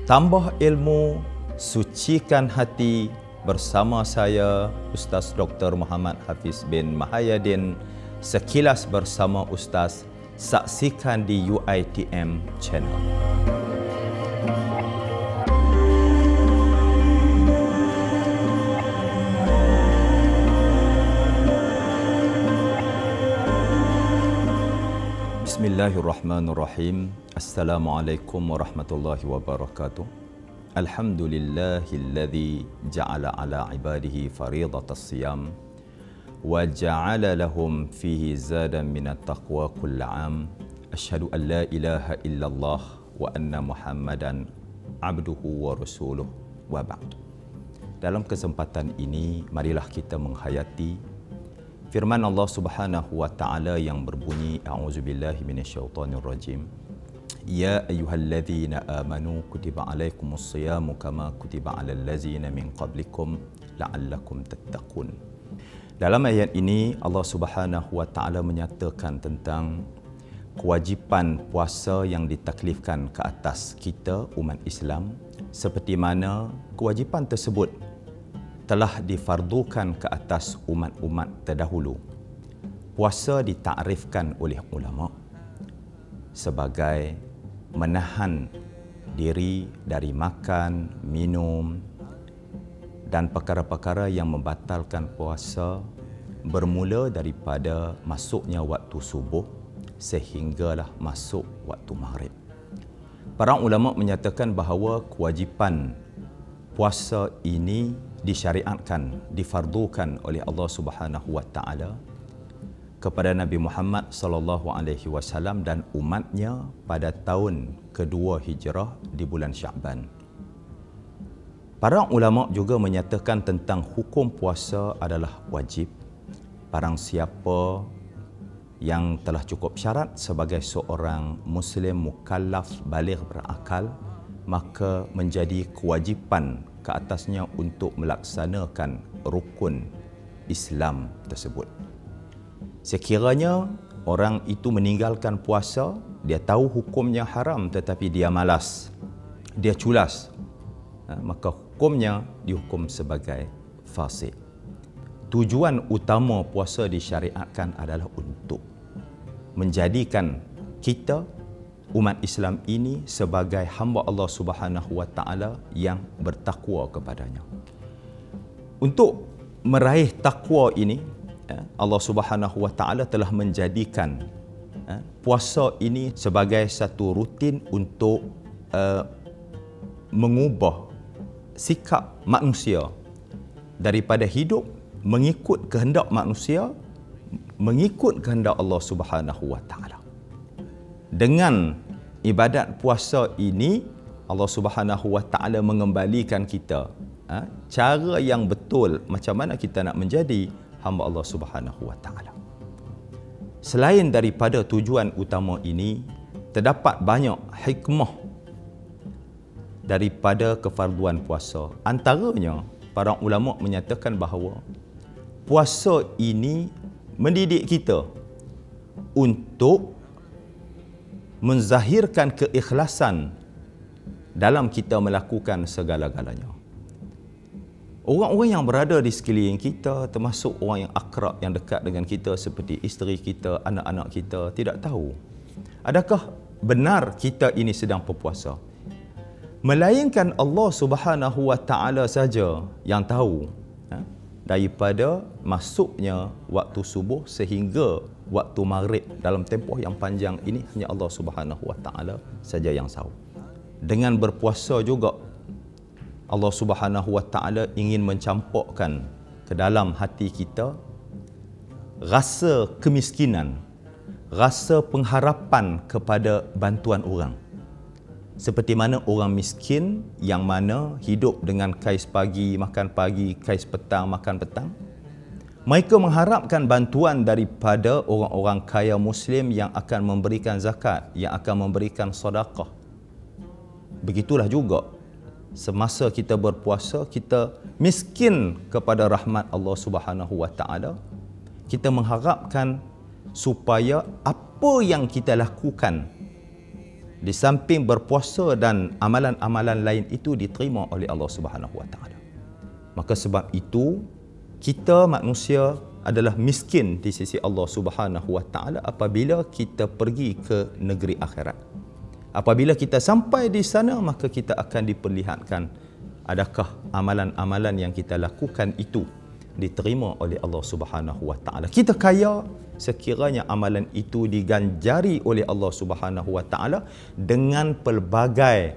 Tambah ilmu, sucikan hati bersama saya Ustaz Dr. Muhammad Hafiz bin Mahayadin. Sekilas bersama Ustaz, saksikan di UiTM Channel. Bismillahirrahmanirrahim. Assalamualaikum warahmatullahi wabarakatuh. Alhamdulillahilladzi ja'ala ala ibadihi faridatas siyam wa ja'ala lahum fihi zadan minat taqwa kulla am. Asyhadu an la ilaha illallah wa anna Muhammadan abduhu wa rasuluh wa ba'd. Dalam kesempatan ini, marilah kita menghayati firman Allah Subhanahu wa taala yang berbunyi, a'udzubillahi minasyaitonir rajim. Ya ayyuhalladzina amanu kutiba alaikumus shiyamu kama kutiba alal ladzina min qablikum la'allakum tattaqun. Dalam ayat ini Allah Subhanahu wa taala menyatakan tentang kewajipan puasa yang ditaklifkan ke atas kita umat Islam, seperti mana kewajipan tersebut telah difardukan ke atas umat-umat terdahulu. Puasa ditakrifkan oleh ulama sebagai menahan diri dari makan, minum dan perkara-perkara yang membatalkan puasa bermula daripada masuknya waktu subuh sehinggalah masuk waktu maghrib. Para ulama menyatakan bahawa kewajipan puasa ini disyariatkan, difardukan oleh Allah Subhanahu wa taala kepada Nabi Muhammad sallallahu alaihi wasallam dan umatnya pada tahun kedua Hijrah di bulan Sya'ban. Para ulama juga menyatakan tentang hukum puasa adalah wajib. Barang siapa yang telah cukup syarat sebagai seorang muslim mukallaf baligh berakal, maka menjadi kewajipan ke atasnya untuk melaksanakan rukun Islam tersebut. Sekiranya orang itu meninggalkan puasa, dia tahu hukumnya haram tetapi dia malas, dia culas, maka hukumnya dihukum sebagai fasik. Tujuan utama puasa disyariatkan adalah untuk menjadikan kita umat Islam ini sebagai hamba Allah Subhanahu wa taala yang bertakwa kepadanya. Untuk meraih takwa ini, Allah Subhanahu wa taala telah menjadikan puasa ini sebagai satu rutin untuk mengubah sikap manusia daripada hidup mengikut kehendak manusia mengikut kehendak Allah Subhanahu wa taala. Dengan ibadat puasa ini, Allah Subhanahu wa taala mengembalikan kita cara yang betul macam mana kita nak menjadi hamba Allah Subhanahu wa taala. Selain daripada tujuan utama ini, terdapat banyak hikmah daripada kefarduan puasa. Antaranya, para ulama menyatakan bahawa puasa ini mendidik kita untuk menzahirkan keikhlasan dalam kita melakukan segala-galanya. Orang-orang yang berada di sekeliling kita, termasuk orang yang akrab, yang dekat dengan kita seperti isteri kita, anak-anak kita, tidak tahu adakah benar kita ini sedang berpuasa. Melainkan Allah Subhanahu wa taala saja yang tahu daripada masuknya waktu subuh sehingga waktu maghrib dalam tempoh yang panjang ini, hanya Allah Subhanahu wa taala saja yang tahu. Dengan berpuasa juga Allah Subhanahu wa taala ingin mencampurkan ke dalam hati kita rasa kemiskinan, rasa pengharapan kepada bantuan orang. Seperti mana orang miskin yang mana hidup dengan kais pagi, makan pagi, kais petang, makan petang. Mereka mengharapkan bantuan daripada orang-orang kaya Muslim yang akan memberikan zakat, yang akan memberikan sedekah. Begitulah juga semasa kita berpuasa, kita miskin kepada rahmat Allah Subhanahu wa taala. Kita mengharapkan supaya apa yang kita lakukan di samping berpuasa dan amalan-amalan lain itu diterima oleh Allah Subhanahu Wa Taala. Maka sebab itu kita manusia adalah miskin di sisi Allah Subhanahu Wa Taala apabila kita pergi ke negeri akhirat. Apabila kita sampai di sana, maka kita akan diperlihatkan adakah amalan-amalan yang kita lakukan itu diterima oleh Allah Subhanahu Wa Taala. Kita kaya sekiranya amalan itu diganjari oleh Allah Subhanahu Wa Taala dengan pelbagai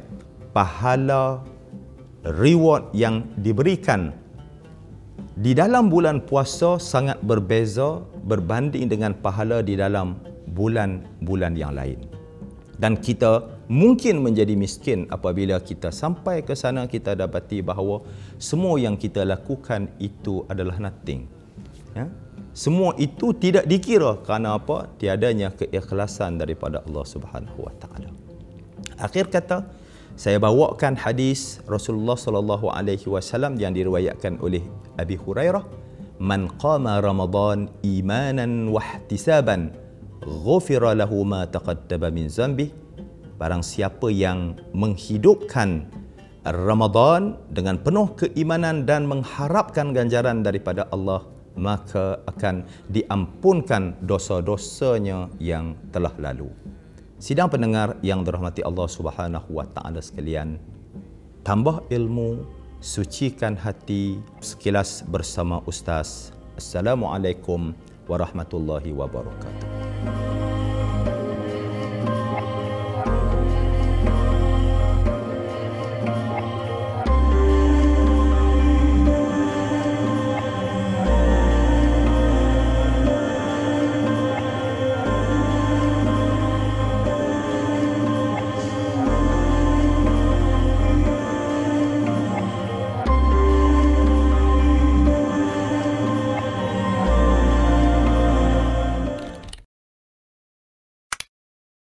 pahala reward yang diberikan. Di dalam bulan puasa sangat berbeza berbanding dengan pahala di dalam bulan-bulan yang lain. Dan kita mungkin menjadi miskin apabila kita sampai ke sana, kita dapati bahawa semua yang kita lakukan itu adalah nothing. Ya? Semua itu tidak dikira kerana apa? Tiadanya keikhlasan daripada Allah Subhanahu Wa Taala. Akhir kata, saya bawakan hadis Rasulullah sallallahu alaihi wasallam yang diriwayatkan oleh Abi Hurairah, "Man qama Ramadan imanan wa ihtisaban, ghufira lahu ma taqaddama min dzambih." Barang siapa yang menghidupkan Ramadan dengan penuh keimanan dan mengharapkan ganjaran daripada Allah, maka akan diampunkan dosa-dosanya yang telah lalu. Sidang pendengar yang dirahmati Allah Subhanahu Wa Taala sekalian, tambah ilmu, sucikan hati. Sekilas bersama Ustaz. Assalamualaikum warahmatullahi wabarakatuh.